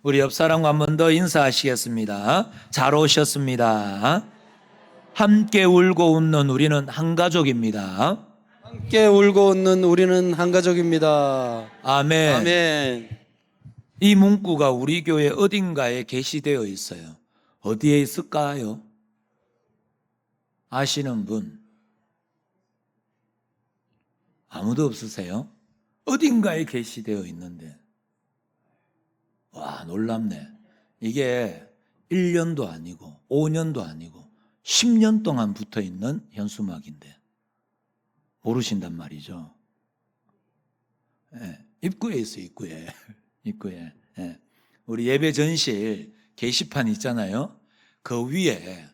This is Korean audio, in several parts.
우리 옆 사람과 한 번 더 인사하시겠습니다. 잘 오셨습니다. 함께 울고 웃는 우리는 한 가족입니다. 함께 울고 웃는 우리는 한 가족입니다. 아멘. 아멘. 이 문구가 우리 교회 어딘가에 게시되어 있어요. 어디에 있을까요? 아시는 분? 아무도 없으세요? 어딘가에 게시되어 있는데. 와, 놀랍네. 이게 1년도 아니고 5년도 아니고 10년 동안 붙어 있는 현수막인데 모르신단 말이죠. 예, 입구에 있어요, 입구에. 입구에. 예. 우리 예배 전실 게시판 있잖아요. 그 위에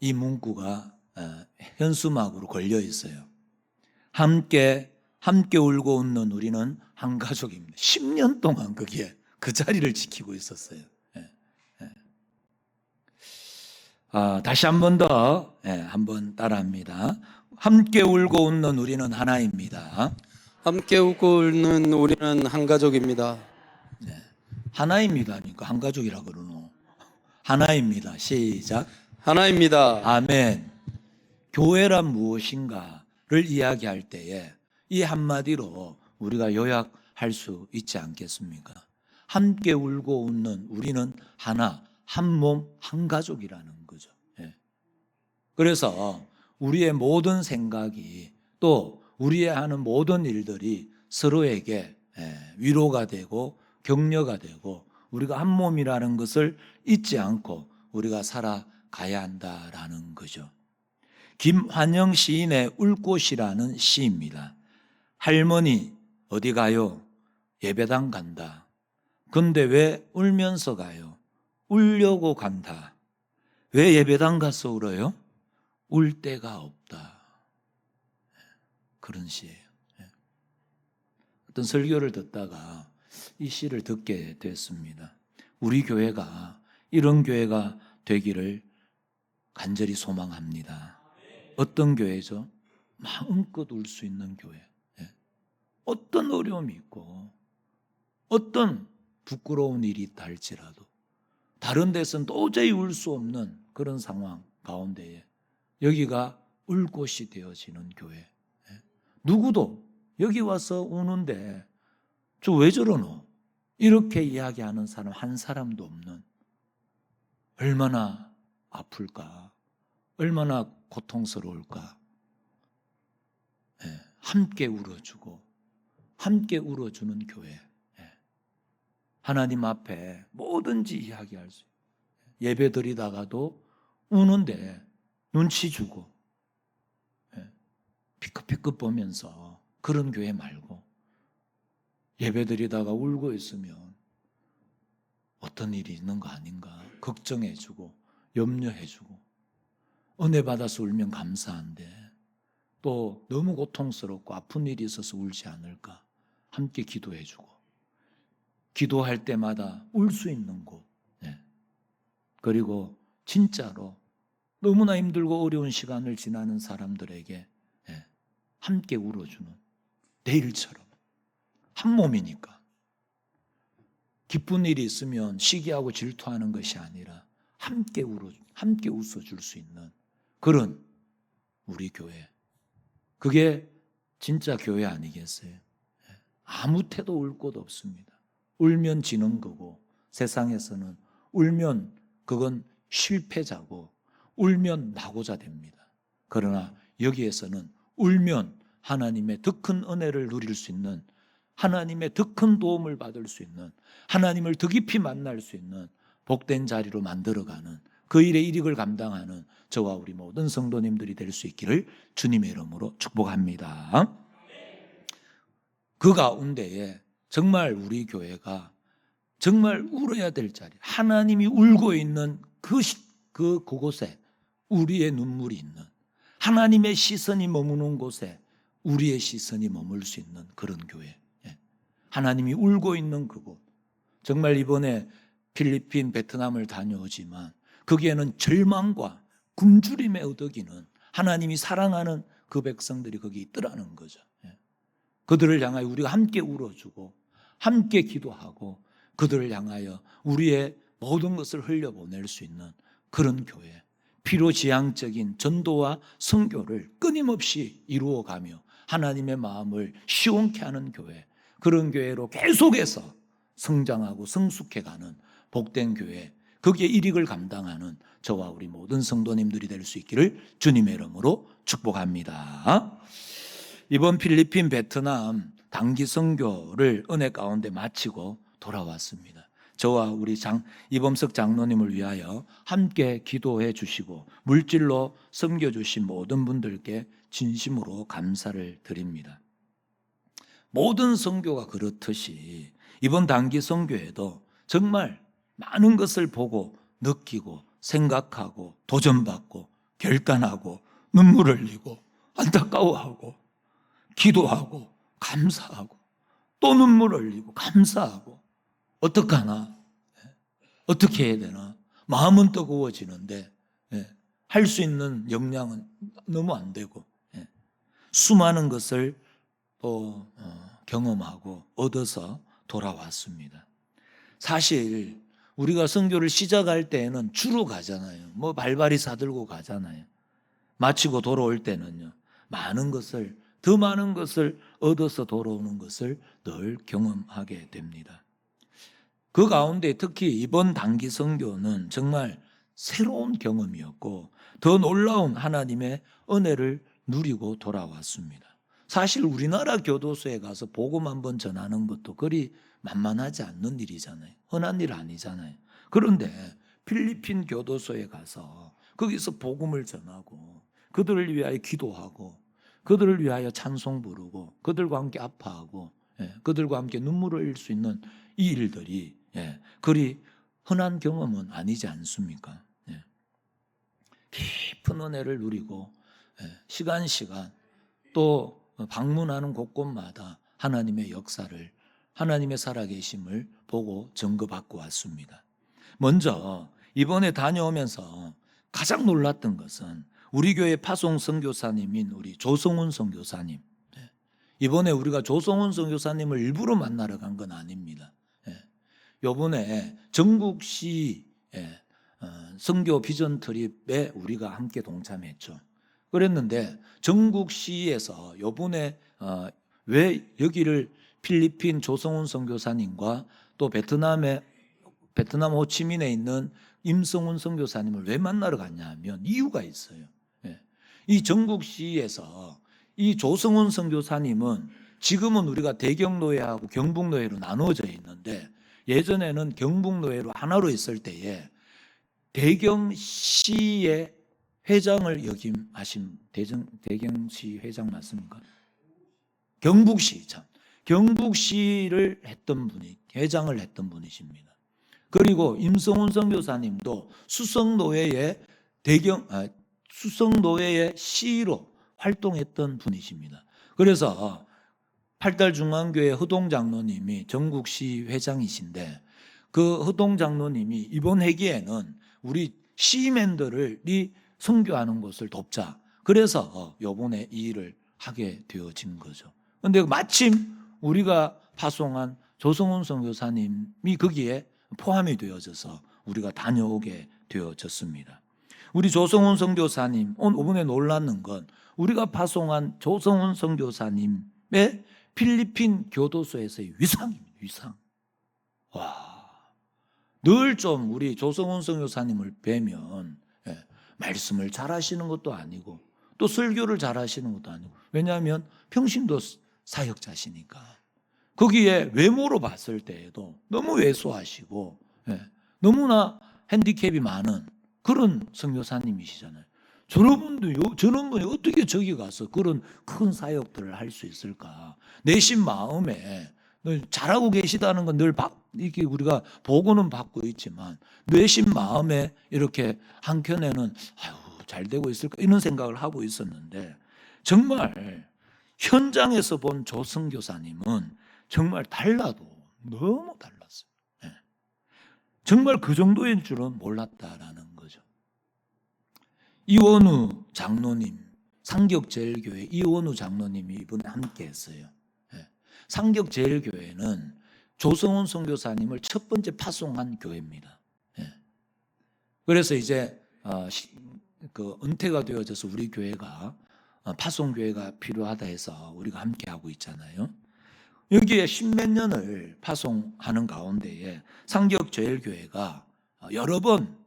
이 문구가 현수막으로 걸려 있어요. 함께 울고 웃는 우리는 한 가족입니다. 10년 동안 거기에 그 자리를 지키고 있었어요. 다시 한 번 더, 한번 따라합니다. 함께 울고 웃는 우리는 하나입니다. 함께 웃고 웃는 우리는 한 가족입니다. 하나입니다니까 한 가족이라 그러노. 하나입니다. 시작. 하나입니다. 아멘. 교회란 무엇인가를 이야기할 때에 이 한마디로 우리가 요약할 수 있지 않겠습니까? 함께 울고 웃는 우리는 하나, 한 몸, 한 가족이라는 거죠. 그래서 우리의 모든 생각이 또 우리의 하는 모든 일들이 서로에게 위로가 되고 격려가 되고 우리가 한 몸이라는 것을 잊지 않고 우리가 살아가야 한다라는 거죠. 김환영 시인의 울꽃이라는 시입니다. 할머니 어디 가요? 예배당 간다. 근데 왜 울면서 가요? 울려고 간다. 왜 예배당 가서 울어요? 울 데가 없다. 그런 시예요. 어떤 설교를 듣다가 이 시를 듣게 됐습니다. 우리 교회가 이런 교회가 되기를 간절히 소망합니다. 어떤 교회죠? 마음껏 울 수 있는 교회. 어떤 어려움이 있고 어떤 부끄러운 일이 있다 할지라도 다른 데서는 도저히 울 수 없는 그런 상황 가운데에 여기가 울 곳이 되어지는 교회. 누구도 여기 와서 우는데 저 왜 저러노? 이렇게 이야기하는 사람 한 사람도 없는, 얼마나 아플까? 얼마나 고통스러울까? 함께 울어주고 함께 울어주는 교회. 하나님 앞에 뭐든지 이야기할 수 있어요. 예배 드리다가도 우는데 눈치 주고 피크피크 보면서 그런 교회 말고 예배 드리다가 울고 있으면 어떤 일이 있는 거 아닌가 걱정해주고 염려해주고 은혜 받아서 울면 감사한데 또 너무 고통스럽고 아픈 일이 있어서 울지 않을까 함께 기도해주고 기도할 때마다 울 수 있는 곳. 그리고 진짜로 너무나 힘들고 어려운 시간을 지나는 사람들에게 함께 울어주는, 내일처럼 한 몸이니까 기쁜 일이 있으면 시기하고 질투하는 것이 아니라 함께 웃어줄 수 있는 그런 우리 교회. 그게 진짜 교회 아니겠어요? 아무 태도 울 곳 없습니다. 울면 지는 거고 세상에서는 울면 그건 실패자고 울면 낙오자 됩니다. 그러나 여기에서는 울면 하나님의 더 큰 은혜를 누릴 수 있는, 하나님의 더 큰 도움을 받을 수 있는, 하나님을 더 깊이 만날 수 있는 복된 자리로 만들어가는 그 일의 이익을 감당하는 저와 우리 모든 성도님들이 될 수 있기를 주님의 이름으로 축복합니다. 그 가운데에 정말 우리 교회가 정말 울어야 될 자리, 하나님이 울고 있는 그곳에 우리의 눈물이 있는, 하나님의 시선이 머무는 곳에 우리의 시선이 머물 수 있는 그런 교회. 하나님이 울고 있는 그곳. 정말 이번에 필리핀, 베트남을 다녀오지만 거기에는 절망과 굶주림에 어덕이는 하나님이 사랑하는 그 백성들이 거기 있더라는 거죠. 그들을 향하여 우리가 함께 울어주고 함께 기도하고 그들을 향하여 우리의 모든 것을 흘려보낼 수 있는 그런 교회, 필요지향적인 전도와 선교를 끊임없이 이루어가며 하나님의 마음을 시원케 하는 교회, 그런 교회로 계속해서 성장하고 성숙해가는 복된 교회, 거기에 일익을 감당하는 저와 우리 모든 성도님들이 될 수 있기를 주님의 이름으로 축복합니다. 이번 필리핀, 베트남 단기 선교를 은혜 가운데 마치고 돌아왔습니다. 저와 우리 이범석 장로님을 위하여 함께 기도해 주시고 물질로 섬겨주신 모든 분들께 진심으로 감사를 드립니다. 모든 선교가 그렇듯이 이번 단기 선교에도 정말 많은 것을 보고 느끼고 생각하고 도전받고 결단하고 눈물 흘리고 안타까워하고 기도하고 감사하고 또 눈물 흘리고 감사하고 어떡하나? 어떻게 해야 되나? 마음은 뜨거워지는데 할 수 있는 역량은 너무 안 되고 수많은 것을 또 경험하고 얻어서 돌아왔습니다. 사실 우리가 선교를 시작할 때에는 주로 가잖아요. 뭐 발발이 사들고 가잖아요. 마치고 돌아올 때는요, 더 많은 것을 얻어서 돌아오는 것을 늘 경험하게 됩니다. 그 가운데 특히 이번 단기 선교는 정말 새로운 경험이었고 더 놀라운 하나님의 은혜를 누리고 돌아왔습니다. 사실 우리나라 교도소에 가서 복음 한번 전하는 것도 그리 만만하지 않는 일이잖아요. 흔한 일 아니잖아요. 그런데 필리핀 교도소에 가서 거기서 복음을 전하고 그들을 위하여 기도하고 그들을 위하여 찬송 부르고 그들과 함께 아파하고 그들과 함께 눈물을 흘릴 수 있는 이 일들이 그리 흔한 경험은 아니지 않습니까? 깊은 은혜를 누리고 시간 또 방문하는 곳곳마다 하나님의 역사를, 하나님의 살아계심을 보고 증거받고 왔습니다. 먼저 이번에 다녀오면서 가장 놀랐던 것은 우리 교회 파송 선교사님인 우리 조성훈 선교사님. 이번에 우리가 조성훈 선교사님을 일부러 만나러 간 건 아닙니다. 이번에 전국시 선교 비전 트립에 우리가 함께 동참했죠. 그랬는데 전국시에서 이번에 왜 여기를 필리핀 조성훈 선교사님과 또 베트남 호치민에 있는 임성훈 선교사님을 왜 만나러 갔냐 하면 이유가 있어요. 이 전국시에서 이 조성훈 선교사님은 지금은 우리가 대경노예하고 경북노예로 나누어져 있는데 예전에는 경북노예로 하나로 있을 때에 대경시의 회장을 역임하신 대경시 회장 맞습니까? 경북시를 했던 분이 회장을 했던 분이십니다. 그리고 임성훈 선교사님도 수성노예의 시로 활동했던 분이십니다. 그래서 팔달중앙교회 허동장로님이 전국시 회장이신데 그 허동장로님이 이번 회기에는 우리 시민들이 선교하는 것을 돕자. 그래서 이번에 이 일을 하게 되어진 거죠. 그런데 마침 우리가 파송한 조성훈 선교사님이 거기에 포함이 되어져서 우리가 다녀오게 되어졌습니다. 우리 조성훈 선교사님, 이번에 놀랐는 건 우리가 파송한 조성훈 선교사님의 필리핀 교도소에서의 위상입니다. 위상. 늘 좀 우리 조성훈 선교사님을 뵈면 말씀을 잘 하시는 것도 아니고 또 설교를 잘 하시는 것도 아니고 왜냐하면 평신도 사역자시니까 거기에 외모로 봤을 때에도 너무 왜소하시고 너무나 핸디캡이 많은 그런 선교사님이시잖아요. 저런 분이 어떻게 저기 가서 그런 큰 사역들을 할 수 있을까? 내심 마음에 잘하고 계시다는 건 늘 이렇게 우리가 보고는 받고 있지만 내심 마음에 이렇게 한켠에는 잘 되고 있을까 이런 생각을 하고 있었는데 정말 현장에서 본 조선교사님은 정말 달라도 너무 달랐어요. 정말 그 정도인 줄은 몰랐다라는 거죠. 이원우 장로님, 상격제일교회 이원우 장로님이 이번에 함께 했어요. 상격제일교회는 조성훈 선교사님을 첫 번째 파송한 교회입니다. 예. 그래서 이제 그 은퇴가 되어져서 우리 교회가 파송 교회가 필요하다 해서 우리가 함께 하고 있잖아요. 여기에 십몇 년을 파송하는 가운데에 상격제일교회가 여러 번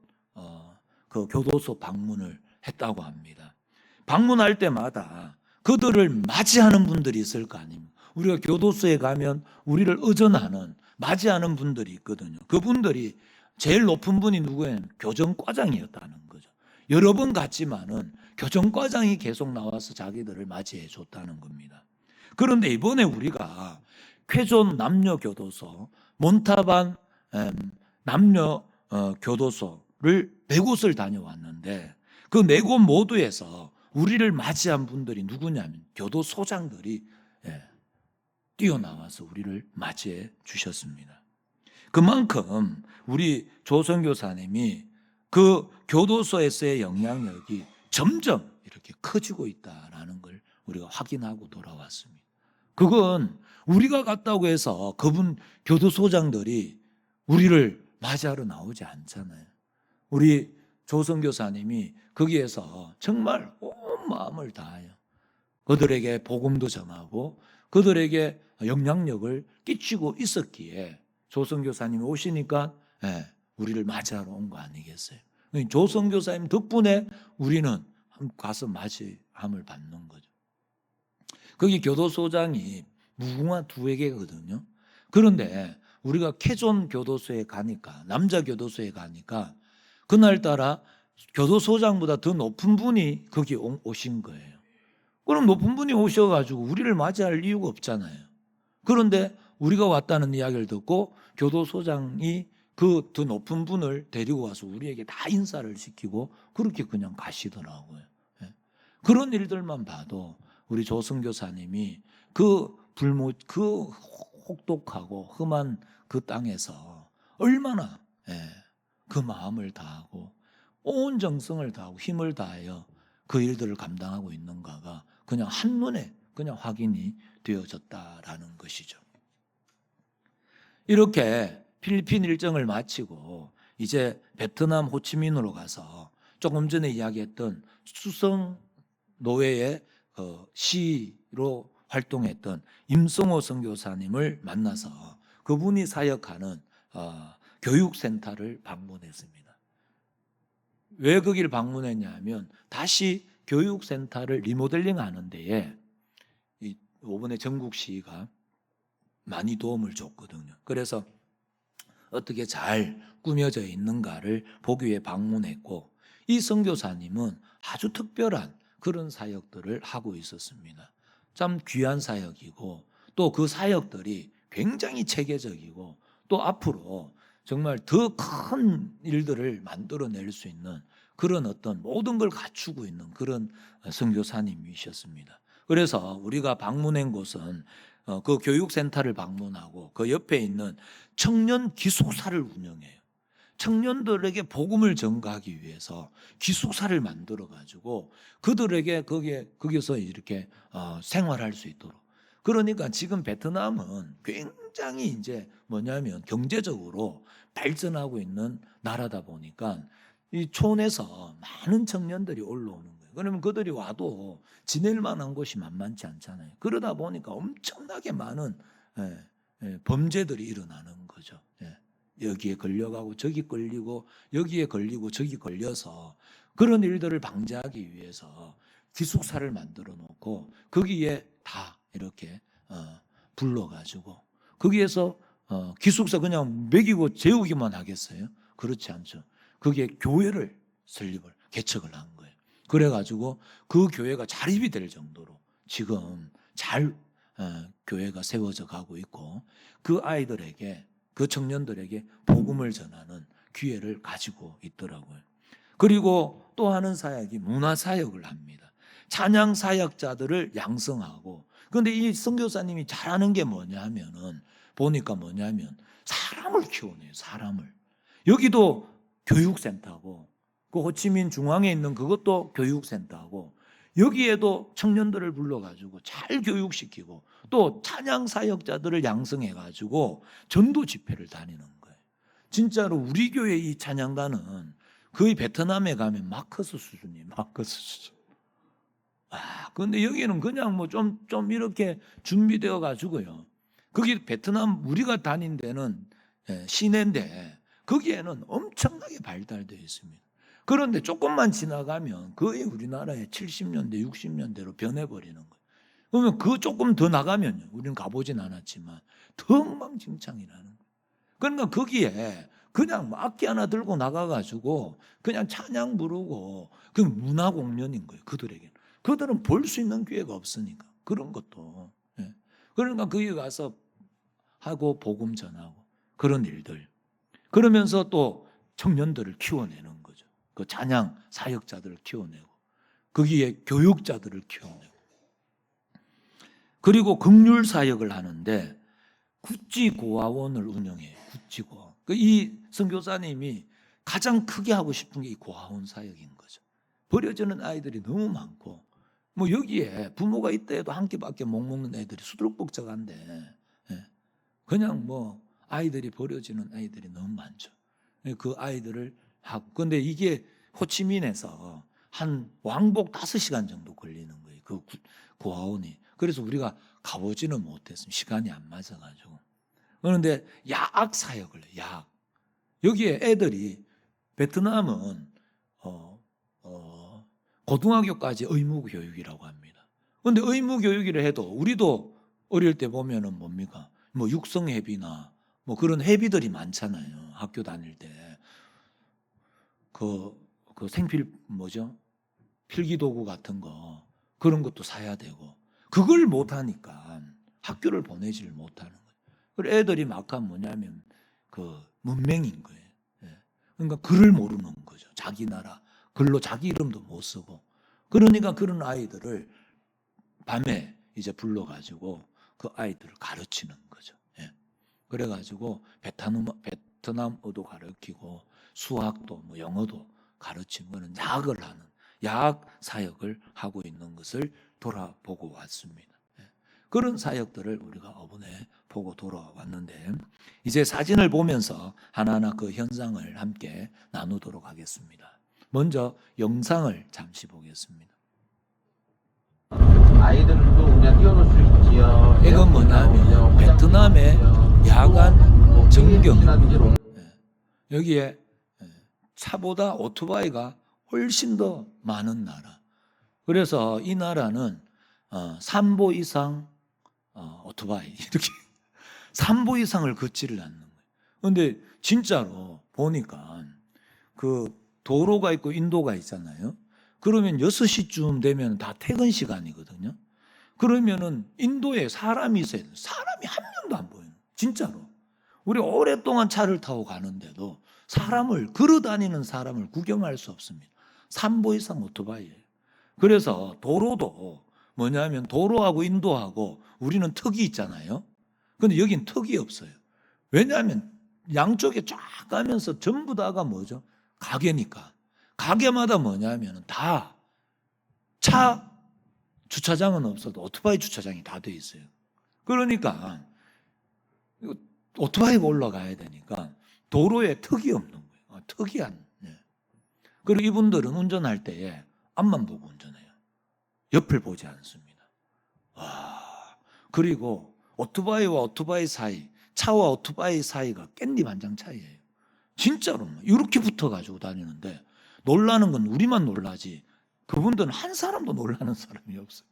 그 교도소 방문을 했다고 합니다. 방문할 때마다 그들을 맞이하는 분들이 있을 거 아닙니까? 우리가 교도소에 가면 우리를 의존하는 맞이하는 분들이 있거든요. 그분들이 제일 높은 분이 누구예요? 교정과장이었다는 거죠. 여러 번 갔지만은 교정과장이 계속 나와서 자기들을 맞이해 줬다는 겁니다. 그런데 이번에 우리가 쾌존 남녀교도소, 몬타반 남녀 교도소를 4곳을 다녀왔는데 그 4곳 모두에서 우리를 맞이한 분들이 누구냐면 교도소장들이 뛰어나와서 우리를 맞이해 주셨습니다. 그만큼 우리 조선교사님이 그 교도소에서의 영향력이 점점 이렇게 커지고 있다는 걸 우리가 확인하고 돌아왔습니다. 그건 우리가 갔다고 해서 그분 교도소장들이 우리를 맞이하러 나오지 않잖아요. 우리 조선교사님이 거기에서 정말 온 마음을 다하여 그들에게 복음도 전하고 그들에게 영향력을 끼치고 있었기에 조선교사님이 오시니까 우리를 맞이하러 온 거 아니겠어요? 조선교사님 덕분에 우리는 가서 맞이함을 받는 거죠. 거기 교도소장이 무궁화 2개거든요. 그런데 우리가 캐존 교도소에 가니까 남자 교도소에 가니까 그날따라 교도소장보다 더 높은 분이 거기 오신 거예요. 그럼 높은 분이 오셔가지고 우리를 맞이할 이유가 없잖아요. 그런데 우리가 왔다는 이야기를 듣고 교도소장이 그 더 높은 분을 데리고 와서 우리에게 다 인사를 시키고 그렇게 그냥 가시더라고요. 그런 일들만 봐도 우리 조선교사님이 그 혹독하고 험한 그 땅에서 얼마나 그 마음을 다하고 온 정성을 다하고 힘을 다하여 그 일들을 감당하고 있는가가 그냥 한눈에 그냥 확인이 되어졌다라는 것이죠. 이렇게 필리핀 일정을 마치고 이제 베트남 호치민으로 가서 조금 전에 이야기했던 수성 노회의 시로 활동했던 임성호 선교사님을 만나서 그분이 사역하는 교육센터를 방문했습니다. 왜 거기를 방문했냐면 다시 교육센터를 리모델링 하는 데에 이번에 전국시가 많이 도움을 줬거든요. 그래서 어떻게 잘 꾸며져 있는가를 보기 위해 방문했고 이 선교사님은 아주 특별한 그런 사역들을 하고 있었습니다. 참 귀한 사역이고 또 그 사역들이 굉장히 체계적이고 또 앞으로 정말 더 큰 일들을 만들어낼 수 있는 그런 어떤 모든 걸 갖추고 있는 그런 선교사님이셨습니다. 그래서 우리가 방문한 곳은 그 교육센터를 방문하고 그 옆에 있는 청년 기숙사를 운영해요. 청년들에게 복음을 전가하기 위해서 기숙사를 만들어 가지고 그들에게 거기서 이렇게 생활할 수 있도록. 그러니까 지금 베트남은 굉장히 이제 뭐냐면 경제적으로 발전하고 있는 나라다 보니까 이 촌에서 많은 청년들이 올라오는 거예요. 그러면 그들이 와도 지낼 만한 곳이 만만치 않잖아요. 그러다 보니까 엄청나게 많은 범죄들이 일어나는 거죠. 여기에 걸려가고 저기 걸리고 여기에 걸리고 저기 걸려서 그런 일들을 방지하기 위해서 기숙사를 만들어 놓고 거기에 다 이렇게 불러가지고 거기에서 기숙사 그냥 먹이고 재우기만 하겠어요? 그렇지 않죠. 거기에 교회를 설립을 개척을 한 거예요. 그래가지고 그 교회가 자립이 될 정도로 지금 잘 교회가 세워져 가고 있고 그 아이들에게 그 청년들에게 복음을 전하는 기회를 가지고 있더라고요. 그리고 또 하는 사역이 문화 사역을 합니다. 찬양 사역자들을 양성하고 그런데 이 선교사님이 잘하는 게 뭐냐면은 보니까 뭐냐면 사람을 키워내요. 사람을. 여기도 교육센터고 그 호치민 중앙에 있는 그것도 교육센터고 여기에도 청년들을 불러가지고 잘 교육시키고 또 찬양 사역자들을 양성해가지고 전도 집회를 다니는 거예요. 진짜로 우리 교회 이 찬양단은 거의 베트남에 가면 마커스 수준이에요. 마커스 수준. 그런데 여기는 그냥 뭐 좀 이렇게 준비되어 가지고요. 거기 베트남 우리가 다닌 데는 시내인데 거기에는 엄청나게 발달되어 있습니다. 그런데 조금만 지나가면 거의 우리나라의 70년대, 60년대로 변해버리는 거예요. 그러면 그 조금 더 나가면요. 우리는 가보진 않았지만 더 엉망진창이라는 거예요. 그러니까 거기에 그냥 뭐 악기 하나 들고 나가가지고 그냥 찬양 부르고 그 문화 공연인 거예요. 그들에게는. 그들은 볼 수 있는 기회가 없으니까 그런 것도. 그러니까 거기 가서 하고 복음 전하고 그런 일들. 그러면서 또 청년들을 키워내는 거죠. 그 찬양 사역자들을 키워내고 거기에 교육자들을 키워내고 그리고 긍휼 사역을 하는데 구찌고아원을 운영해요. 구찌고아원. 이 선교사님이 가장 크게 하고 싶은 게 이 고아원 사역인 거죠. 버려지는 아이들이 너무 많고 뭐 여기에 부모가 있다 해도 한 끼밖에 못 먹는 애들이 수두룩복잡한데 그냥 뭐 아이들이 버려지는 아이들이 너무 많죠. 그 아이들을 하고 근데 이게 호치민에서 한 왕복 5시간 정도 걸리는 거예요. 그 고아원이. 그래서 우리가 가보지는 못했습니다. 시간이 안 맞아가지고. 그런데 야학 사역을 해요. 야학. 여기에 애들이 베트남은 고등학교까지 의무 교육이라고 합니다. 그런데 의무 교육이라 해도 우리도 어릴 때 보면은 뭡니까? 뭐 육성회비나 뭐 그런 회비들이 많잖아요. 학교 다닐 때. 그 생필 뭐죠? 필기도구 같은 거 그런 것도 사야 되고 그걸 못 하니까 학교를 보내지를 못하는 거예요. 그리고 애들이 막한 뭐냐면 그 문맹인 거예요. 그러니까 글을 모르는 거죠. 자기 나라 글로 자기 이름도 못 쓰고 그러니까 그런 아이들을 밤에 이제 불러가지고 그 아이들을 가르치는 거죠. 그래가지고 베트남어도 가르치고 수학도 뭐 영어도 가르치는 거는 야학을 하는 야학 사역을 하고 있는 것을 돌아보고 왔습니다. 그런 사역들을 우리가 이번에 보고 돌아왔는데 이제 사진을 보면서 하나하나 그 현상을 함께 나누도록 하겠습니다. 먼저 영상을 잠시 보겠습니다. 아이들도 그냥 띄워놓을 수 있지요. 이건 뭐냐면 베트남의 야간 전경 여기에 차보다 오토바이가 훨씬 더 많은 나라. 그래서 이 나라는 3보 이상 오토바이 이렇게 3보 이상을 걷지를 않는 거예요. 그런데 진짜로 보니까 그 도로가 있고 인도가 있잖아요. 그러면 6시쯤 되면 다 퇴근 시간이거든요. 그러면은 인도에 사람이 있어야 돼요. 사람이 한 명도 안 보여요. 진짜로. 우리 오랫동안 차를 타고 가는데도 사람을 걸어 다니는 사람을 구경할 수 없습니다. 3보 이상 오토바이예요. 그래서 도로도 뭐냐면 도로하고 인도하고 우리는 턱이 있잖아요. 근데 여긴 턱이 없어요. 왜냐하면 양쪽에 쫙 가면서 전부 다가 뭐죠? 가게니까. 가게마다 뭐냐면 다 차 주차장은 없어도 오토바이 주차장이 다 돼 있어요. 그러니까 오토바이가 올라가야 되니까 도로에 턱이 없는 거예요. 턱이 안. 그리고 이분들은 운전할 때에 앞만 보고 운전해요. 옆을 보지 않습니다. 그리고 오토바이와 오토바이 사이, 차와 오토바이 사이가 깻잎1장 차이예요. 진짜로 이렇게 붙어가지고 다니는데 놀라는 건 우리만 놀라지 그분들은 한 사람도 놀라는 사람이 없어요.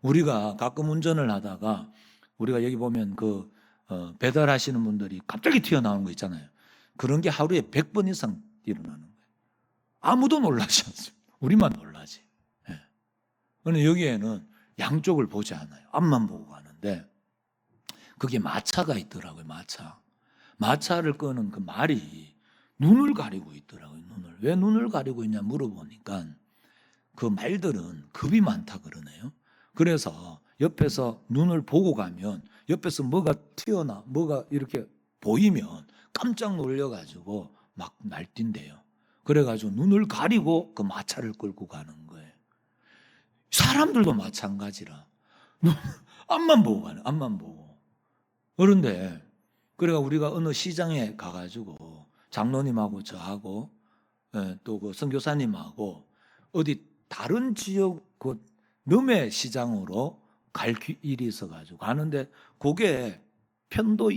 우리가 가끔 운전을 하다가 우리가 여기 보면 그 배달하시는 분들이 갑자기 튀어나오는 거 있잖아요. 그런 게 하루에 100번 이상 일어나는 거예요. 아무도 놀라지 않습니다. 우리만 놀라지. 그런데 여기에는 양쪽을 보지 않아요. 앞만 보고 가는데 그게 마차가 있더라고요. 마차를 끄는 그 말이 눈을 가리고 있더라고요. 왜 눈을 가리고 있냐 물어보니까 그 말들은 겁이 많다 그러네요. 그래서 옆에서 눈을 보고 가면 옆에서 뭐가 튀어나 뭐가 이렇게 보이면 깜짝 놀려가지고 막 날뛴대요. 그래가지고 눈을 가리고 그 마차를 끌고 가는 거예요. 사람들도 마찬가지라. 앞만 보고 가네, 앞만 보고. 그런데 그래가 우리가 어느 시장에 가가지고 장로님하고 저하고 또 그 선교사님하고 어디 다른 지역 그 넘의 시장으로 갈 일이 있어가지고 가는데 그게 편도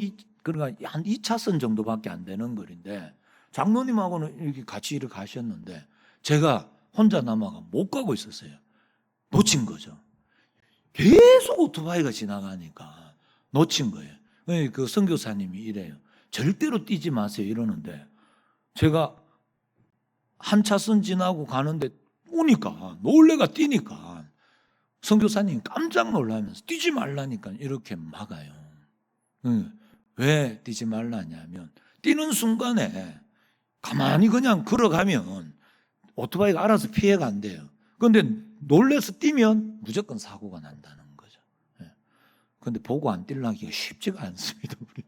그러니까 한 2차선 정도밖에 안 되는 거리인데 장로님하고는 이렇게 같이 이렇게 가셨는데 제가 혼자 남아가 못 가고 있었어요. 놓친 거죠. 계속 오토바이가 지나가니까 놓친 거예요. 그 선교사님이 이래요. 절대로 뛰지 마세요 이러는데 제가 한 차선 지나고 가는데 오니까 놀래가 뛰니까 선교사님이 깜짝 놀라면서 뛰지 말라니까 이렇게 막아요. 왜 뛰지 말라냐면 뛰는 순간에 가만히 그냥 걸어가면 오토바이가 알아서 피해가 안 돼요. 그런데 놀래서 뛰면 무조건 사고가 난다는 거죠. 그런데 보고 안 뛰려기가 쉽지가 않습니다. 우리.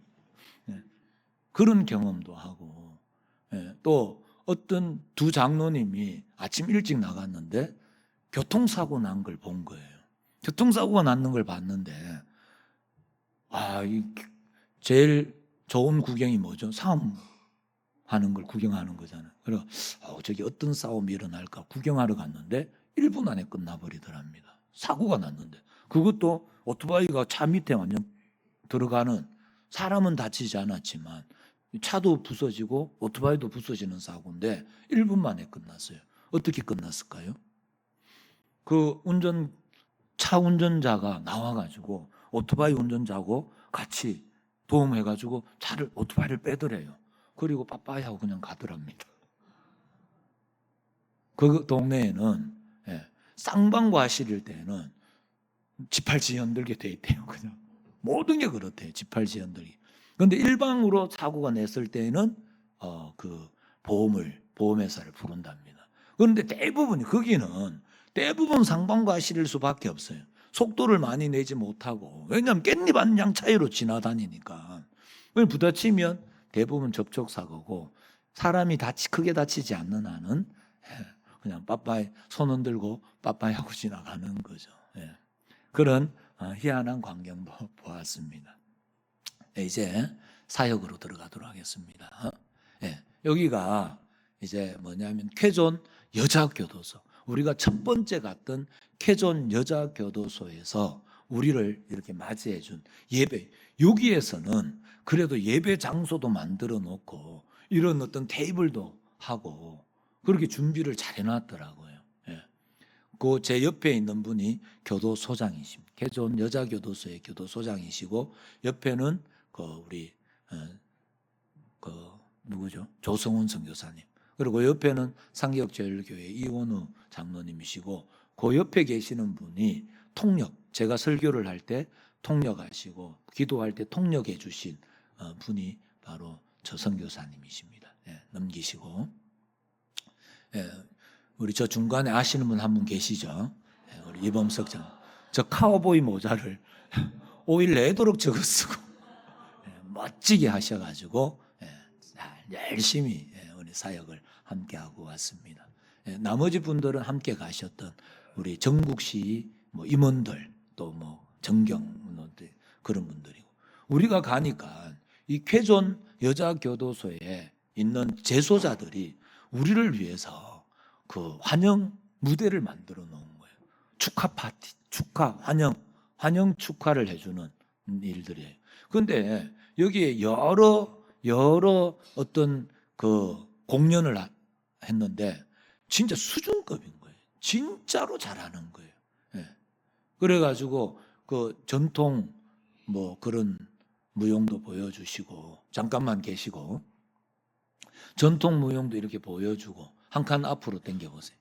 그런 경험도 하고 또 어떤 두 장로님이 아침 일찍 나갔는데 교통사고 난 걸 본 거예요. 교통사고가 났는 걸 봤는데 이 제일 좋은 구경이 뭐죠? 싸움하는 걸 구경하는 거잖아요. 그래서 저기 어떤 싸움이 일어날까 구경하러 갔는데 1분 안에 끝나버리더랍니다. 사고가 났는데 그것도 오토바이가 차 밑에 완전 들어가는 사람은 다치지 않았지만 차도 부서지고 오토바이도 부서지는 사고인데 1분 만에 끝났어요. 어떻게 끝났을까요? 그 차 운전자가 나와가지고 오토바이 운전자하고 같이 도움해가지고 오토바이를 빼더래요. 그리고 빠빠이 하고 그냥 가더랍니다. 그 동네에는 쌍방과 실일 때는 지팔지 흔들게 돼 있대요. 그냥 모든 게 그렇대요. 지팔지 흔들기. 그런데 일방으로 사고가 냈을 때는 그 보험회사를 부른답니다. 그런데 거기는 대부분 상방과실일 수밖에 없어요. 속도를 많이 내지 못하고 왜냐하면 깻잎 한 양 차이로 지나다니니까 부딪히면 대부분 접촉사고고 사람이 크게 다치지 않는 한은 그냥 빠빠이 손 흔들고 빠빠이 하고 지나가는 거죠. 그런 희한한 광경도 보았습니다. 이제 사역으로 들어가도록 하겠습니다. 여기가 이제 뭐냐면 쾌존 여자교도소. 우리가 첫 번째 갔던 쾌존 여자교도소에서 우리를 이렇게 맞이해 준 예배. 여기에서는 그래도 예배 장소도 만들어 놓고 이런 어떤 테이블도 하고 그렇게 준비를 잘 해놨더라고요. 그 제 옆에 있는 분이 교도소장이십니다. 쾌존 여자교도소의 교도소장이시고 옆에는 우리 누구죠? 조성훈 선교사님. 그리고 옆에는 상격제일교회 이원우 장로님이시고 그 옆에 계시는 분이 제가 설교를 할 때 통역하시고 기도할 때 통역해 주신 분이 바로 저 선교사님이십니다. 넘기시고 우리 저 중간에 아시는 분 한 분 계시죠? 우리 이범석 장. 저 카우보이 모자를 5일 내도록 적어 쓰고 멋지게 하셔가지고 열심히 우리 사역을 함께 하고 왔습니다. 나머지 분들은 함께 가셨던 우리 정국시 임원들 또 정경 그런 분들이고 우리가 가니까 이 쾌존 여자교도소에 있는 제소자들이 우리를 위해서 그 환영 무대를 만들어 놓은 거예요. 축하 파티, 환영 축하를 해주는 일들이에요. 그런데 여기에 여러 어떤 그 공연을 했는데 진짜 수준급인 거예요. 진짜로 잘하는 거예요. 그래가지고 그 전통 그런 무용도 보여주시고 잠깐만 계시고 전통 무용도 이렇게 보여주고 한 칸 앞으로 당겨보세요.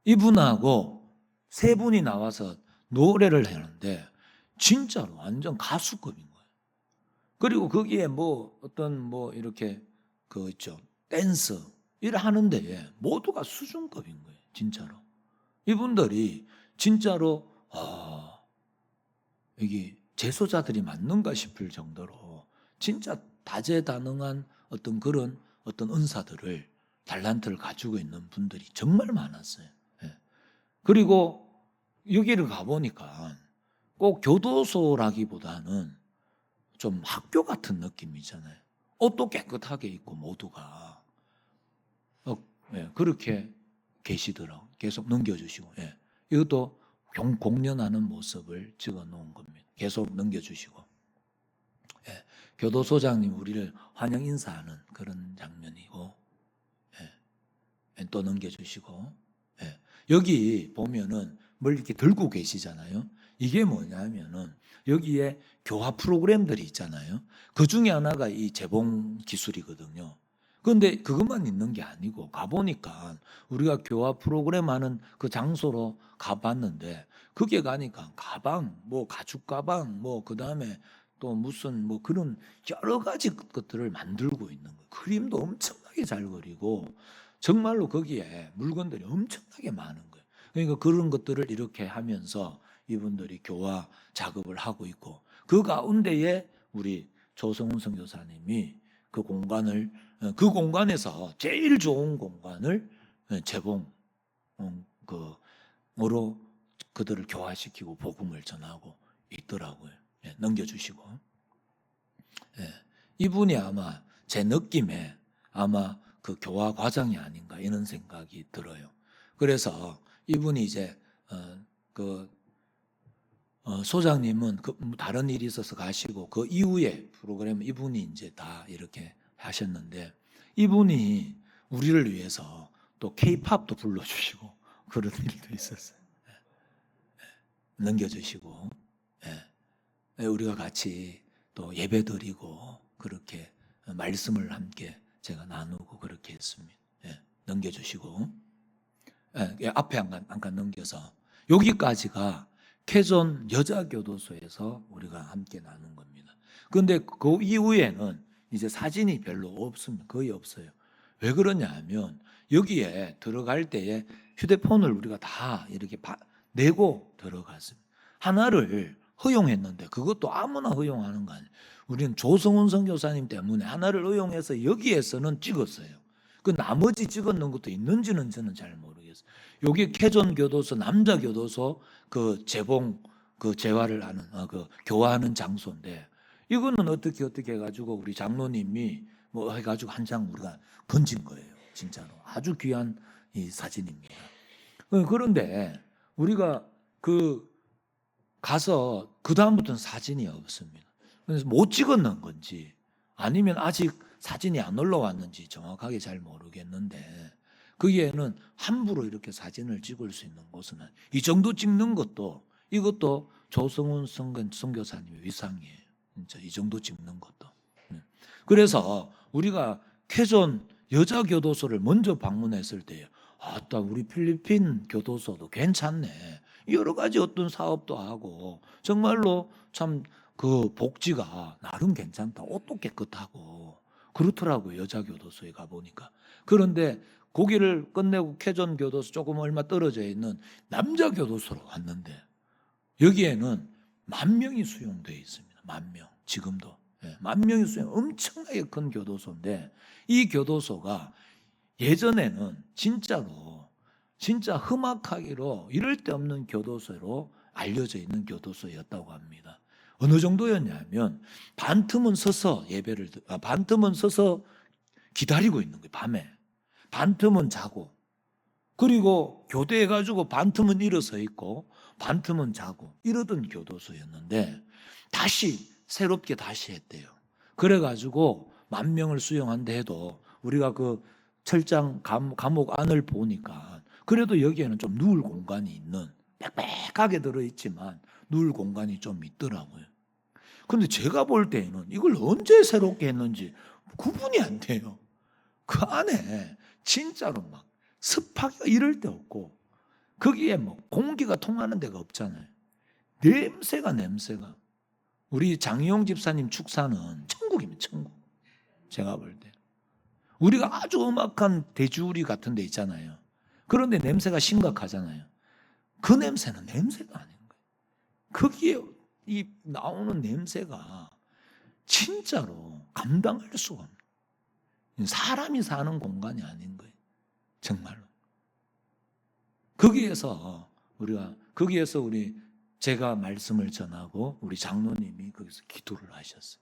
이분하고 세 분이 나와서 노래를 하는데 진짜로 완전 가수급인 거예요. 그리고 거기에 어떤 이렇게 있죠. 댄스 이를 하는데 모두가 수준급인 거예요. 진짜로. 이분들이 진짜로 여기 재소자들이 맞는가 싶을 정도로 진짜 다재다능한 어떤 그런 어떤 은사들을 달란트를 가지고 있는 분들이 정말 많았어요. 그리고 여기를 가보니까 꼭 교도소라기보다는 좀 학교 같은 느낌이잖아요. 옷도 깨끗하게 입고 모두가 예, 그렇게 계시더라고요. 계속 넘겨주시고, 예. 이것도 공연하는 모습을 찍어 놓은 겁니다. 계속 넘겨주시고, 예. 교도소장님 우리를 환영 인사하는 그런 장면이고, 예. 또 넘겨주시고, 예. 여기 보면은 뭘 이렇게 들고 계시잖아요. 이게 뭐냐면은 여기에 교화 프로그램들이 있잖아요. 그 중에 하나가 이 재봉 기술이거든요. 그런데 그것만 있는 게 아니고 가보니까 우리가 교화 프로그램 하는 그 장소로 가봤는데 그게 가니까 가방, 뭐 가죽 가방, 뭐 그다음에 또 무슨 뭐 그런 여러 가지 것들을 만들고 있는 거예요. 그림도 엄청나게 잘 그리고 정말로 거기에 물건들이 엄청나게 많은 거예요. 그러니까 그런 것들을 이렇게 하면서 이분들이 교화 작업을 하고 있고 그 가운데에 우리 조성훈 선교사님이 그 공간을 그 공간에서 제일 좋은 공간을 재봉 그으로 그들을 교화시키고 복음을 전하고 있더라고요. 예, 넘겨주시고 예, 이분이 아마 제 느낌에 아마 그 교화 과장이 아닌가 이런 생각이 들어요. 그래서 이분이 이제 소장님은 그 다른 일이 있어서 가시고 그 이후에 프로그램 이분이 이제 다 이렇게 하셨는데 이분이 우리를 위해서 또 K-팝도 불러주시고 그런 일도 있었어요. 넘겨주시고 우리가 같이 또 예배드리고 그렇게 말씀을 함께 제가 나누고 그렇게 했습니다. 넘겨주시고 앞에 한 칸 넘겨서 여기까지가 캐존 여자교도소에서 우리가 함께 나눈 겁니다. 그런데 그 이후에는 이제 사진이 별로 없습니다. 거의 없어요. 왜 그러냐 하면 여기에 들어갈 때에 휴대폰을 우리가 다 이렇게 내고 들어갔습니다. 하나를 허용했는데 그것도 아무나 허용하는 거 아니에요. 우리는 조성훈 선교사님 때문에 하나를 허용해서 여기에서는 찍었어요. 그 나머지 찍었는 것도 있는지는 저는 잘 모르겠어요. 여기 캐존 교도소 남자 교도소 그 재봉 그 재활을 하는 그 교화하는 장소인데 이거는 어떻게 해가지고 우리 장로님이 뭐 해가지고 한 장 우리가 건진 거예요. 진짜로 아주 귀한 이 사진입니다. 그런데 우리가 그 가서 그 다음부터는 사진이 없습니다. 그래서 못 찍었는 건지 아니면 아직 사진이 안 올라왔는지 정확하게 잘 모르겠는데 거기에는 함부로 이렇게 사진을 찍을 수 있는 곳은 이 정도 찍는 것도 이것도 조성훈 선교사님의 위상이에요. 진짜 이 정도 찍는 것도. 그래서 우리가 캐존 여자 교도소를 먼저 방문했을 때 아따 우리 필리핀 교도소도 괜찮네. 여러 가지 어떤 사업도 하고 정말로 참 그 복지가 나름 괜찮다. 옷도 깨끗하고 그렇더라고요. 여자 교도소에 가보니까. 그런데 거기를 끝내고 캐존 교도소 조금 얼마 떨어져 있는 남자 교도소로 왔는데 여기에는 10,000명이 수용되어 있습니다. 10,000명. 지금도. 10,000명이 수용. 엄청나게 큰 교도소인데 이 교도소가 예전에는 진짜로 진짜 험악하기로 이럴 데 없는 교도소로 알려져 있는 교도소였다고 합니다. 어느 정도였냐면 반틈은 서서 반틈은 서서 기다리고 있는 거예요. 밤에. 반틈은 자고 그리고 교대해가지고 반틈은 일어서 있고 반틈은 자고 이러던 교도소였는데 다시 새롭게 다시 했대요. 그래가지고 10,000명을 수용한다 해도 우리가 그 철장 감옥 안을 보니까 그래도 여기에는 좀 누울 공간이 있는 빽빽하게 들어있지만 누울 공간이 좀 있더라고요. 그런데 제가 볼 때에는 이걸 언제 새롭게 했는지 구분이 안 돼요. 그 안에 진짜로 막 습하기가 이럴 데 없고 거기에 뭐 공기가 통하는 데가 없잖아요. 냄새가 우리 장희용 집사님 축사는 천국입니다. 천국. 제가 볼 때 우리가 아주 음악한 돼지우리 같은 데 있잖아요. 그런데 냄새가 심각하잖아요. 그 냄새는 냄새가 아닌 거예요. 거기에 이 나오는 냄새가 진짜로 감당할 수가 없는 사람이 사는 공간이 아닌 거예요. 정말로. 거기에서 우리가 거기에서 제가 말씀을 전하고 우리 장로님이 거기서 기도를 하셨어요.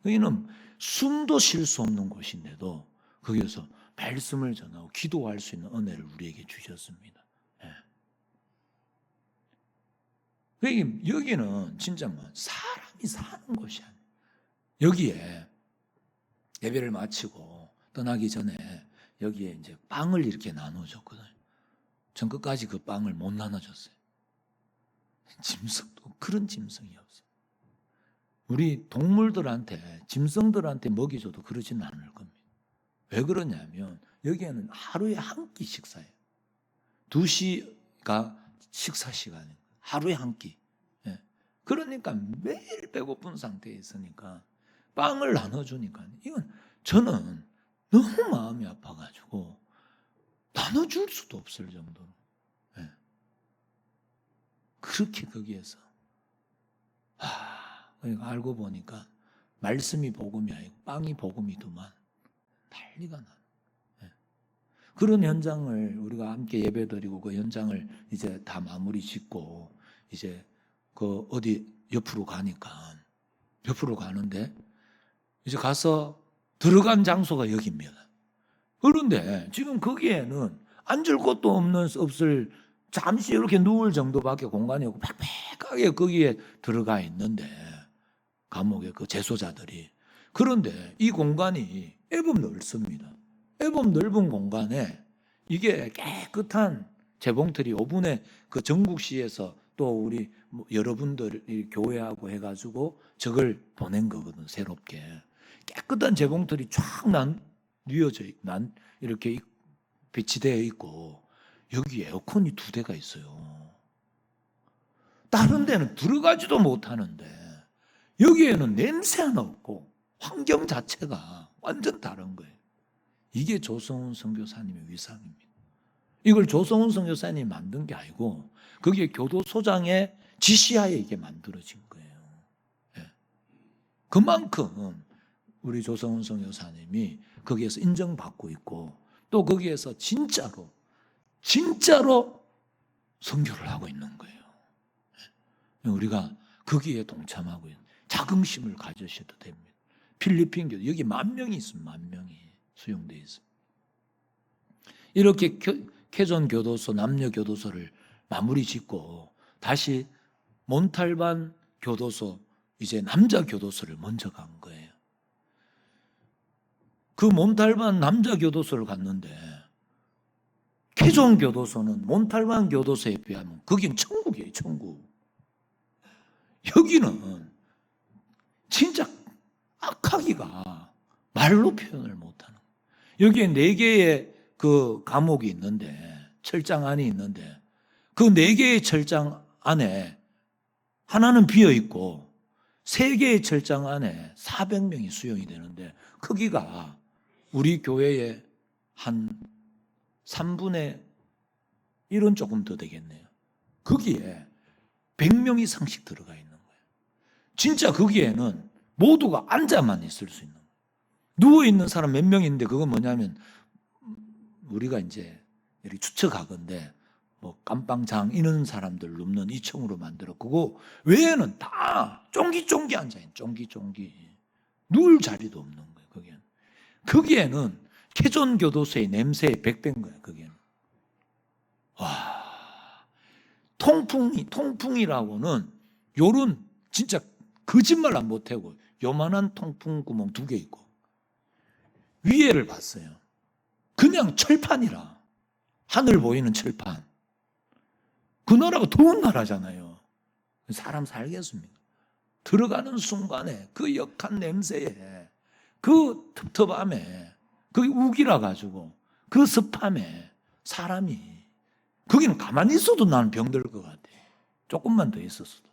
여기는 숨도 쉴 수 없는 곳인데도 거기에서 말씀을 전하고 기도할 수 있는 은혜를 우리에게 주셨습니다. 여기는 진짜 사람이 사는 곳이 아니에요. 여기에 예배를 마치고 떠나기 전에 여기에 이제 빵을 이렇게 나눠줬거든요. 전 끝까지 그 빵을 못 나눠줬어요. 짐승도 그런 짐승이 없어요. 우리 동물들한테, 짐승들한테 먹이줘도 그러지는 않을 겁니다. 왜 그러냐면 여기에는 하루에 한 끼 식사예요. 2시가 식사 시간이에요. 하루에 한 끼. 그러니까 매일 배고픈 상태에 있으니까 빵을 나눠주니까 이건 저는 너무 마음이 아파가지고 나눠줄 수도 없을 정도로 그렇게 거기에서 알고 보니까 말씀이 복음이 아니고 빵이 복음이더만 난리가 나요. 그런 현장을 우리가 함께 예배드리고 그 현장을 이제 다 마무리 짓고 이제 그 어디 옆으로 가는데 이제 가서 들어간 장소가 여기입니다. 그런데 지금 거기에는 앉을 곳도 없을 잠시 이렇게 누울 정도밖에 공간이 없고 빽빽하게 거기에 들어가 있는데 감옥에 그 재소자들이. 그런데 이 공간이 애법 넓습니다. 애법 넓은 공간에 이게 깨끗한 재봉틀이 5분의 그 전국시에서 또 우리 여러분들이 교회하고 해가지고 저걸 보낸 거거든. 새롭게 깨끗한 재봉틀이 쫙 이렇게 배치되어 있고 여기 에어컨이 2대가 있어요. 다른 데는 들어가지도 못하는데 여기에는 냄새 하나 없고 환경 자체가 완전 다른 거예요. 이게 조성훈 선교사님의 위상입니다. 이걸 조성훈 선교사님이 만든 게 아니고 그게 교도소장의 지시하에 이게 만들어진 거예요. 그만큼 우리 조성훈 선교사님이 거기에서 인정받고 있고 또 거기에서 진짜로 선교를 하고 있는 거예요. 우리가 거기에 동참하고 있는 자긍심을 가지셔도 됩니다. 필리핀 교도 여기 10,000명이 있습니다. 10,000명이 수용되어 있습니다. 이렇게 캐존 교도소, 남녀 교도소를 마무리 짓고 다시 몬탈반 교도소, 이제 남자 교도소를 먼저 간 거예요. 그 몬탈반 남자 교도소를 갔는데 캐존 교도소는 몬탈반 교도소에 비하면 거긴 천국이에요. 천국. 여기는 진짜 악하기가 말로 표현을 못하는. 여기에 4개의 그 감옥이 있는데 철장 안이 있는데 그 4개의 철장 안에 하나는 비어 있고 3개의 철장 안에 400명이 수용이 되는데 크기가 우리 교회의 한 3분의 1은 조금 더 되겠네요. 거기에 100명 이상씩 들어가 있는 거예요. 진짜 거기에는 모두가 앉아만 있을 수 있는 거예요. 누워있는 사람 몇 명 있는데 그건 뭐냐면 우리가 이제 이렇게 추측하건대 깜빵장 이런 사람들 눕는 2층으로 만들었고 그거 외에는 다 쫑기쫑기 앉아있는 쫑기쫑기 누울 자리도 없는 거예요. 거기에는 캐존 교도소의 냄새에 백배인 거예요. 거기에는 와 통풍이라고는 요런 진짜 거짓말 안 못하고 요만한 통풍 구멍 2개 있고 위에를 봤어요. 그냥 철판이라 하늘 보이는 철판. 그 나라가 더운 나라잖아요. 사람 살겠습니까? 들어가는 순간에 그 역한 냄새에 그 텁텁함에 그 우기라 가지고 그 습함에 사람이 거기는 가만히 있어도 나는 병들 것 같아. 조금만 더 있었어도.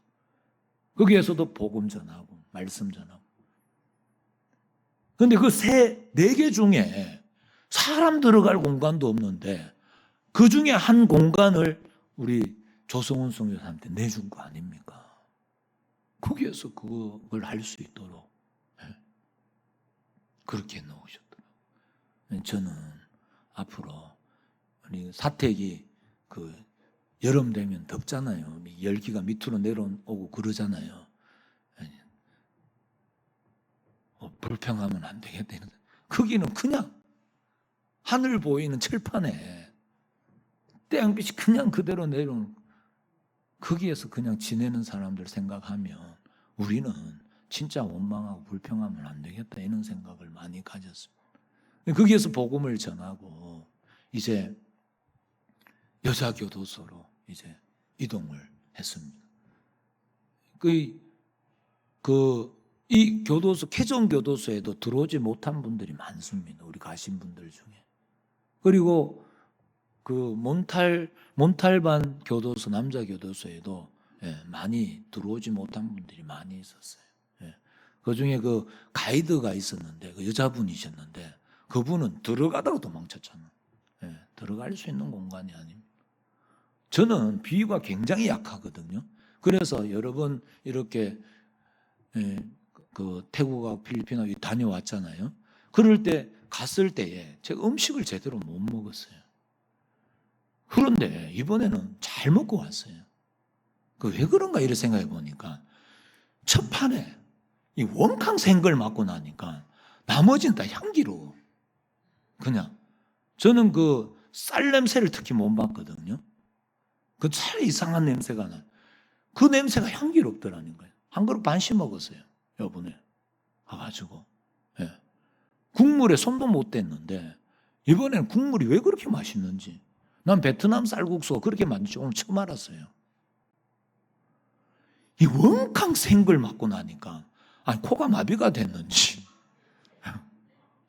거기에서도 복음 전하고 말씀 전하고. 그런데 그 4개 중에 사람 들어갈 공간도 없는데 그 중에 한 공간을 우리 조성훈 선교사한테 내준 거 아닙니까? 거기에서 그걸 할 수 있도록 그렇게 넣으셨더라고요. 저는 앞으로 우리 사택이 그 여름 되면 덥잖아요. 열기가 밑으로 내려오고 그러잖아요. 불평하면 안 되겠다. 거기는 그냥 하늘 보이는 철판에 태양빛이 그냥 그대로 내려오는, 거기에서 그냥 지내는 사람들 생각하면 우리는 진짜 원망하고 불평하면 안 되겠다, 이런 생각을 많이 가졌습니다. 거기에서 복음을 전하고 이제 여자 교도소로 이제 이동을 했습니다. 이 교도소, 캐정 교도소에도 들어오지 못한 분들이 많습니다. 우리 가신 분들 중에. 그리고 그 몬탈반 교도소, 남자 교도소에도 많이 들어오지 못한 분들이 많이 있었어요. 그 중에 그 가이드가 있었는데, 그 여자분이셨는데, 그분은 들어가다가 도망쳤잖아요. 들어갈 수 있는 공간이 아닙니다. 저는 비위가 굉장히 약하거든요. 그래서 여러 번 이렇게 그 태국하고 필리핀하고 다녀왔잖아요. 그럴 때 갔을 때에 제가 음식을 제대로 못 먹었어요. 그런데 이번에는 잘 먹고 왔어요. 그 왜 그런가 이런 생각해 보니까 첫 판에 이 원캉 생걸 맞고 나니까 나머지는 다 향기로워. 그냥 저는 그 쌀 냄새를 특히 못 맡거든요. 그 쌀 이상한 냄새가 나. 그 냄새가 향기롭더라는 거예요. 한 그릇 반씩 먹었어요. 요번에 가가지고 국물에 손도 못 댔는데 이번에는 국물이 왜 그렇게 맛있는지, 난 베트남 쌀국수가 그렇게 맛있는지 오늘 처음 알았어요. 이 원캉 생걸 맞고 나니까 아니 코가 마비가 됐는지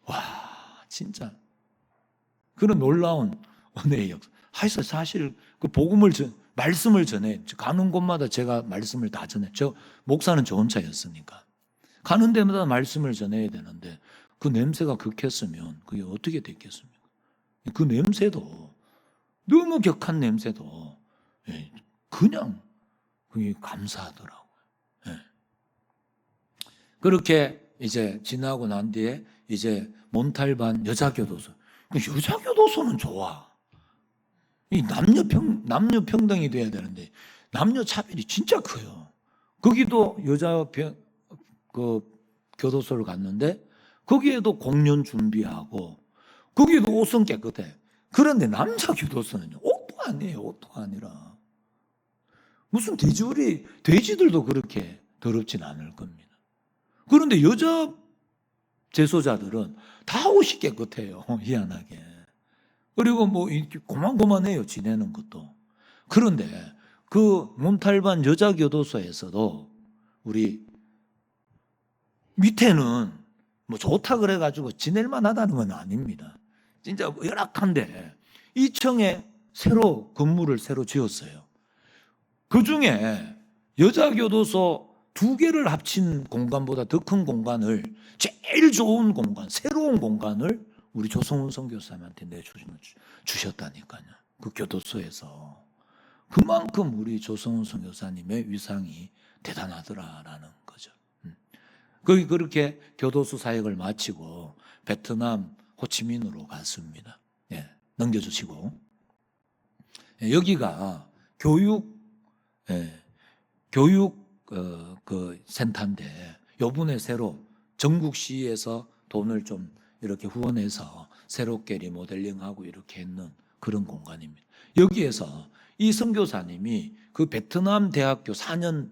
와 진짜 그런 놀라운 은혜의 역사. 하여서 사실 그 복음을 말씀을 전해 가는 곳마다 제가 말씀을 다 전해. 저 목사는 저 혼자였으니까 가는 데마다 말씀을 전해야 되는데 그 냄새가 극했으면 그게 어떻게 됐겠습니까? 그 냄새도 너무 격한 냄새도 그냥 그게 감사하더라고요. 그렇게 이제 지나고 난 뒤에 이제 몬탈반 여자교도소. 여자 교도소는 좋아. 이 남녀 평등이 돼야 되는데 남녀 차별이 진짜 커요. 거기도 그 교도소를 갔는데 거기에도 공연 준비하고 거기에도 옷은 깨끗해. 그런데 남자 교도소는요, 옷도 아니에요. 옷도 아니라 무슨 돼지들도 그렇게 더럽진 않을 겁니다. 그런데 여자 재소자들은 다 옷이 깨끗해요. 희한하게. 그리고 뭐 이렇게 고만고만해요. 지내는 것도. 그런데 그 몬탈반 여자교도소에서도 우리 밑에는 뭐 좋다 그래가지고 지낼만 하다는 건 아닙니다. 진짜 열악한데 2층에 건물을 새로 지었어요. 그 중에 여자교도소 2개를 합친 공간보다 더 큰 공간을, 제일 좋은 공간, 새로운 공간을 우리 조성훈 선교사님한테 내주셨다니까요. 그 교도소에서. 그만큼 우리 조성훈 선교사님의 위상이 대단하더라라는 거죠. 거기 그렇게 교도소 사역을 마치고 베트남 호치민으로 갔습니다. 넘겨주시고. 여기가 교육 그 센터인데 요번에 새로 전국시에서 돈을 좀 이렇게 후원해서 새롭게 리모델링하고 이렇게 했는 그런 공간입니다. 여기에서 이 선교사님이 그 베트남 대학교 4년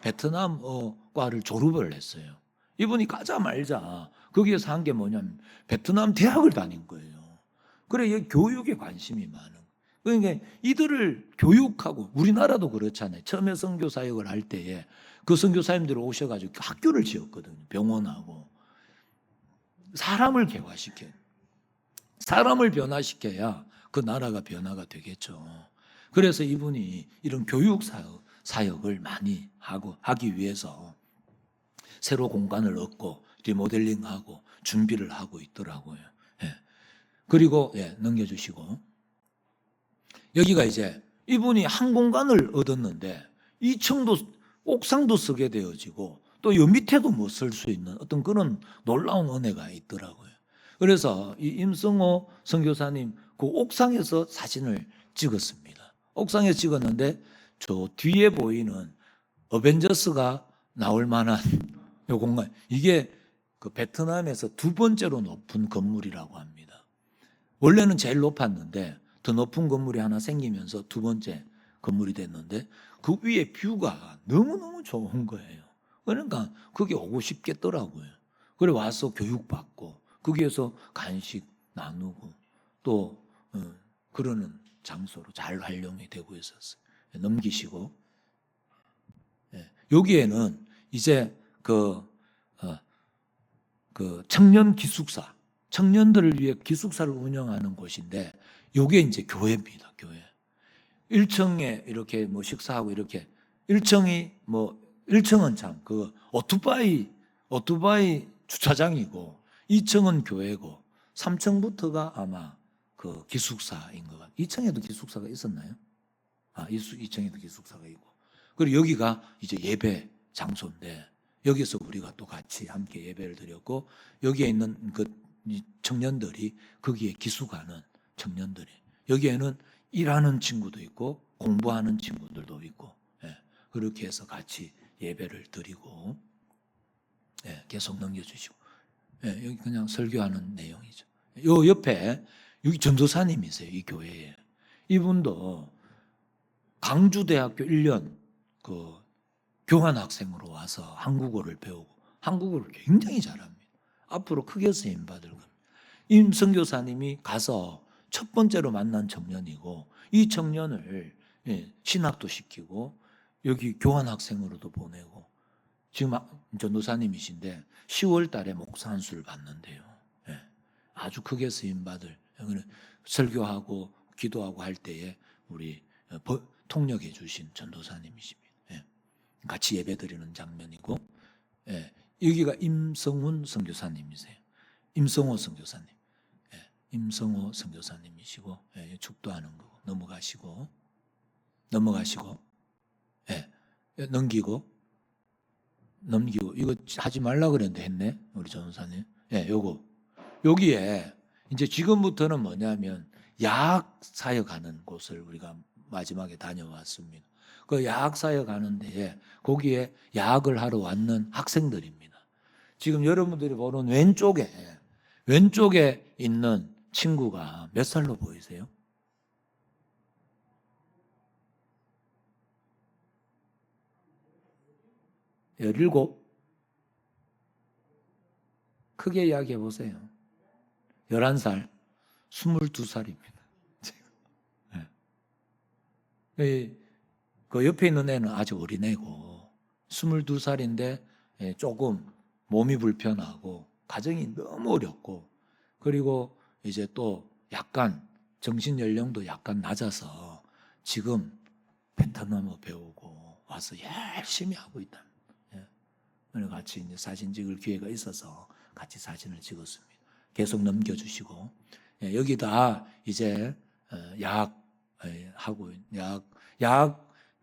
베트남어과를 졸업을 했어요. 이분이 가자말자 거기에서 한 게 뭐냐면 베트남 대학을 다닌 거예요. 그래 이 교육에 관심이 많은. 그러니까 이들을 교육하고, 우리나라도 그렇잖아요. 처음에 선교 사역을 할 때에 그 선교사님들이 오셔가지고 학교를 지었거든요. 병원하고. 사람을 개화시켜요. 사람을 변화시켜야 그 나라가 변화가 되겠죠. 그래서 이분이 이런 교육 사역을 많이 하기 위해서 새로 공간을 얻고 리모델링하고 준비를 하고 있더라고요. 그리고 넘겨주시고. 여기가 이제 이분이 한 공간을 얻었는데 2층도 옥상도 쓰게 되어지고 또 요 밑에도 뭐 쓸 수 있는 어떤 그런 놀라운 은혜가 있더라고요. 그래서 이 임성호 선교사님 그 옥상에서 사진을 찍었습니다. 옥상에 찍었는데 저 뒤에 보이는 어벤져스가 나올 만한 요 공간, 이게 그 베트남에서 두 번째로 높은 건물이라고 합니다. 원래는 제일 높았는데 더 높은 건물이 하나 생기면서 두 번째 건물이 됐는데 그 위에 뷰가 너무너무 좋은 거예요. 그러니까 거기 오고 싶겠더라고요. 그래 와서 교육받고 거기에서 간식 나누고 또 그러는 장소로 잘 활용이 되고 있었어요. 넘기시고, 여기에는 이제 그 청년 기숙사, 청년들을 위해 기숙사를 운영하는 곳인데, 요게 이제 교회입니다. 교회. 1층에 이렇게 뭐 식사하고 이렇게 1층은 참 그 오토바이 주차장이고 2층은 교회고 3층부터가 아마 그 기숙사인 것 같아요. 2층에도 기숙사가 있었나요? 2층에도 기숙사가 있고. 그리고 여기가 이제 예배 장소인데 여기서 우리가 또 같이 함께 예배를 드렸고, 여기에 있는 그 청년들이 거기에 기숙하는 청년들이, 여기에는 일하는 친구도 있고 공부하는 친구들도 있고, 그렇게 해서 같이 예배를 드리고, 계속 넘겨주시고, 여기 그냥 설교하는 내용이죠. 요 옆에 여기 전도사님이세요. 이 교회에. 이분도 강주대학교 1년 그 교환학생으로 와서 한국어를 배우고 한국어를 굉장히 잘합니다. 앞으로 크게 쓰임 받을 겁니다. 임 선교사님이 가서 첫 번째로 만난 청년이고, 이 청년을 신학도 시키고 여기 교환학생으로도 보내고, 지금 전도사님이신데 10월 달에 목사 안수를 받는데요. 아주 크게 쓰임 받을, 설교하고 기도하고 할 때에 우리 통역해 주신 전도사님이십니다. 같이 예배 드리는 장면이고, 여기가 임성훈 선교사님이세요. 임성호 선교사님. 임성호 선교사님이시고, 축도하는 거고, 넘기고, 이거 하지 말라 그랬는데 했네, 우리 전도사님. 여기에 이제 지금부터는 뭐냐면 야학 사역하는 곳을 우리가 마지막에 다녀왔습니다. 그 야학 사역하는 데에 거기에 야학을 하러 왔는 학생들입니다. 지금 여러분들이 보는 왼쪽에 있는 친구가 몇 살로 보이세요? 17? 크게 이야기해 보세요. 11살, 22살입니다. 그 옆에 있는 애는 아직 어린애고 22살인데 조금 몸이 불편하고 가정이 너무 어렵고, 그리고 이제 또 약간 정신 연령도 약간 낮아서 지금 베트남어 배우고 와서 열심히 하고 있다. 오늘 같이 이제 사진 찍을 기회가 있어서 같이 사진을 찍었습니다. 계속 넘겨주시고, 여기다 이제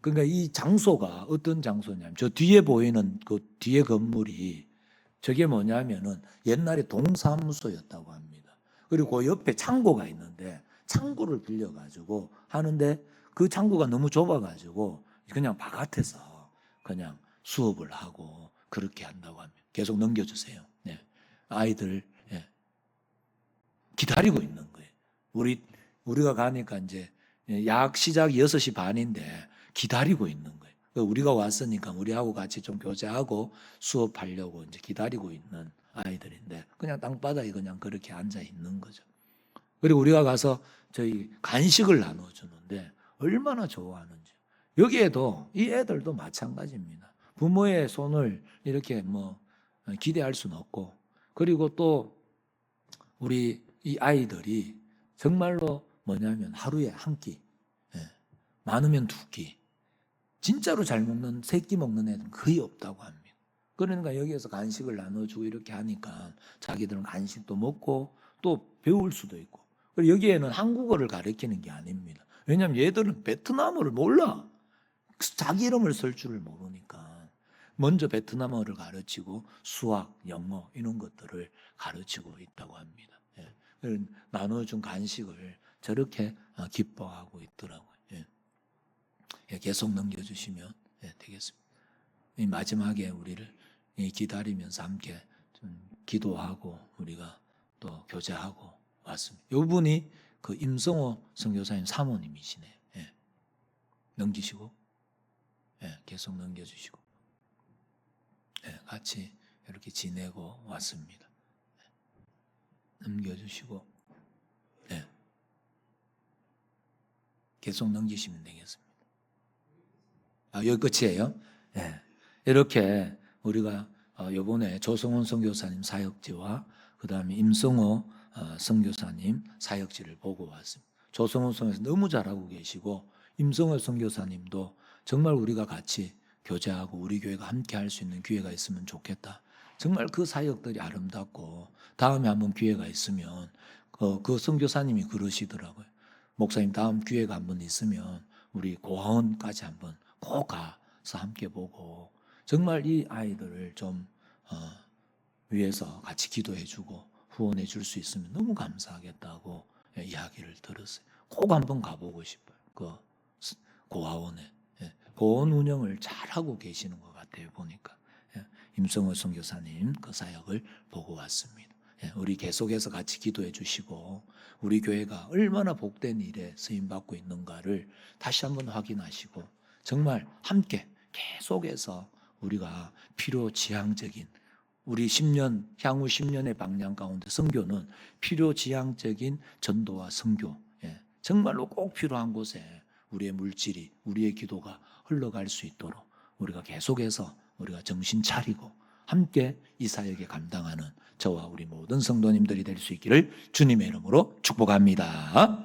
그러니까 이 장소가 어떤 장소냐면 저 뒤에 보이는 그 뒤에 건물이 저게 뭐냐면은 옛날에 동사무소였다고 합니다. 그리고 그 옆에 창고가 있는데 창고를 빌려가지고 하는데 그 창고가 너무 좁아가지고 그냥 바깥에서 그냥 수업을 하고 그렇게 한다고 합니다. 계속 넘겨주세요. 아이들 기다리고 있는 거예요. 우리가 가니까 이제 약 시작이 6시 반인데 기다리고 있는 거예요. 우리가 왔으니까 우리하고 같이 좀 교제하고 수업하려고 이제 기다리고 있는 아이들인데 그냥 땅바닥에 그냥 그렇게 앉아 있는 거죠. 그리고 우리가 가서 저희 간식을 나눠주는데 얼마나 좋아하는지. 여기에도 이 애들도 마찬가지입니다. 부모의 손을 이렇게 기대할 수는 없고, 그리고 또 우리 이 아이들이 정말로 뭐냐면 하루에 한 끼, 많으면 2끼, 진짜로 잘 먹는 3끼 먹는 애들은 거의 없다고 합니다. 그러니까 여기에서 간식을 나눠주고 이렇게 하니까 자기들은 간식도 먹고 또 배울 수도 있고, 그리고 여기에는 한국어를 가르치는 게 아닙니다. 왜냐하면 얘들은 베트남어를 몰라. 자기 이름을 쓸 줄을 모르니까 먼저 베트남어를 가르치고 수학, 영어 이런 것들을 가르치고 있다고 합니다. 나눠준 간식을 저렇게 기뻐하고 있더라고요. 예, 계속 넘겨주시면 되겠습니다. 이 마지막에 우리를 기다리면서 함께 좀 기도하고 우리가 또 교제하고 왔습니다. 이분이 그 임성호 선교사님 사모님이시네요. 예. 넘기시고, 계속 넘겨주시고, 같이 이렇게 지내고 왔습니다. 넘겨주시고, 계속 넘기시면 되겠습니다. 여기 끝이에요. 이렇게 우리가 이번에 조성원 선교사님 사역지와 그 다음에 임성호 선교사님 사역지를 보고 왔습니다. 조성원 선교사님 너무 잘하고 계시고 임성호 선교사님도 정말 우리가 같이 교제하고 우리 교회가 함께 할 수 있는 기회가 있으면 좋겠다. 정말 그 사역들이 아름답고 다음에 한번 기회가 있으면 그 선교사님이 그러시더라고요. 목사님 다음 기회가 한번 있으면 우리 고아원까지 한번 꼭 가서 함께 보고 정말 이 아이들을 좀 위해서 같이 기도해주고 후원해 줄 수 있으면 너무 감사하겠다고 이야기를 들었어요. 꼭 한번 가보고 싶어요. 그 고아원에. 고아원 운영을 잘하고 계시는 것 같아요. 보니까. 임성호 선교사님 그 사역을 보고 왔습니다. 우리 계속해서 같이 기도해 주시고 우리 교회가 얼마나 복된 일에 쓰임받고 있는가를 다시 한번 확인하시고 정말 함께 계속해서 우리가 필요지향적인 우리 10년 향후 10년의 방향 가운데 선교는 필요지향적인 전도와 선교 정말로 꼭 필요한 곳에 우리의 물질이 우리의 기도가 흘러갈 수 있도록 우리가 계속해서 우리가 정신 차리고 함께 이 사역에 감당하는 저와 우리 모든 성도님들이 될 수 있기를 주님의 이름으로 축복합니다.